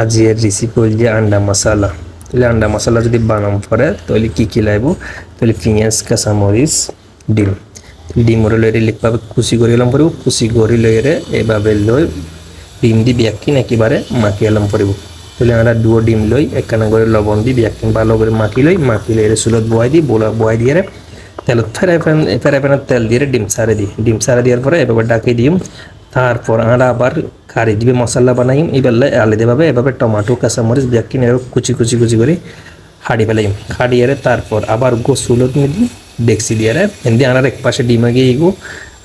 আজিয়ের recipe হল যে আন্ডা মশলা। তাহলে আন্ডা মশলা যদি বানাম পরে তাহলে কী লাগব, তাহলে পেঁয়াজ, কাঁচামরিচ, ডিম। ডিমরে লইরে লিখভাবে কুচি করে এলাম পড়ব, কুচি করে লইরে এভাবে লই ডিম দি বিয়াকিন একেবারে মাখি এলাম পড়ব। তাহলে আমরা দুটো ডিম লই একখানা করে লবণ দি বিয়াকিন ভালো করে মাখি লইরে চুলত বয়াই দিই, বয়াই দিয়ে তেলত ফেরাই তেল দিয়ে ডিম সারে দিই। ডিম সারে দেওয়ার পরে এভাবে ডাকিয়ে দিই। তারপর আমরা আবার কারি দিবে মশলা বানাই এবেলা আলাদাভাবে এভাবে টমাটো, কাঁচামরিচ বিয়াকিন এর কুচি কুচি কুচি করে হাঁড়ি ফেলাইম। হাঁড়িয়ে তারপর আবার গোসুলত নিদি ডেকসি দিয়ে এমনি আনার এক পাশে ডিম আগে এগো।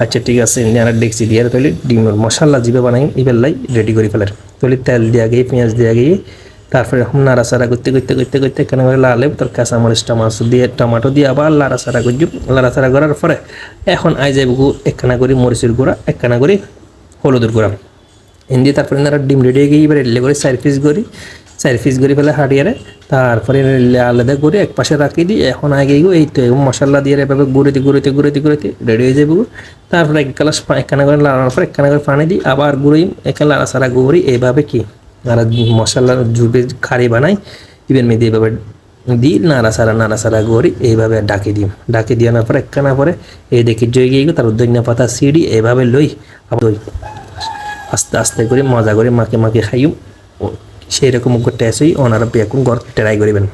আচ্ছা ঠিক আছে, এমনি আনার ডেকসি দিয়ে তাহলে ডিমের মশলা জিবে বানাই এবেলাই রেডি করে ফেলার। তাহলে তেল দিয়ে গিয়ে পেঁয়াজ দিয়ে গিয়ে তারপরে এখন নাড়াচাড়া করতে করতে করতে করতে কেন করে লালে তোর কাঁচামরিচ টমাটো দিয়ে আবার লাড়াচাড়া করছি। লাড়াচাড়া করার পরে এখন আই যাইব একখানা করে মরিচের গুঁড়া, একখানা করে হলুদের গুঁড়া এনে তারপরে না ডিম রেডি হয়ে গিয়ে এবার এলে করে 4 পিস করে ফেলে হাঁড়িয়ারে। তারপরে আলাদা করে এক পাশে রাখি দিই। এখন আগে এই তো মশলা দিয়ে এভাবে গুঁড়োতে রেডি হয়ে যাবে। তারপরে একখানা করে লাড়ানোর পর একখানা করে পানি দিই, আবার গুঁড়োই এখানে লাড়াচাড়া গুঁড়ি। এইভাবে কি আর মশলা জুবে খাড়ি বানাই ইভেন মেয়েদের এইভাবে দিই নাড়াচাড়া করি এইভাবে ডাকি দিয়ে আনার পর একখানা পরে এই দেখি জয় গিয়ে তার ধনিয়া পাতা সিঁড়ি এইভাবে লই আবার আস্তে আস্তে করে মজা করে মাকে খাইও। সেই রকম টেস্ট হই ওনারা এখন ঘর ট্রাই করিবেন।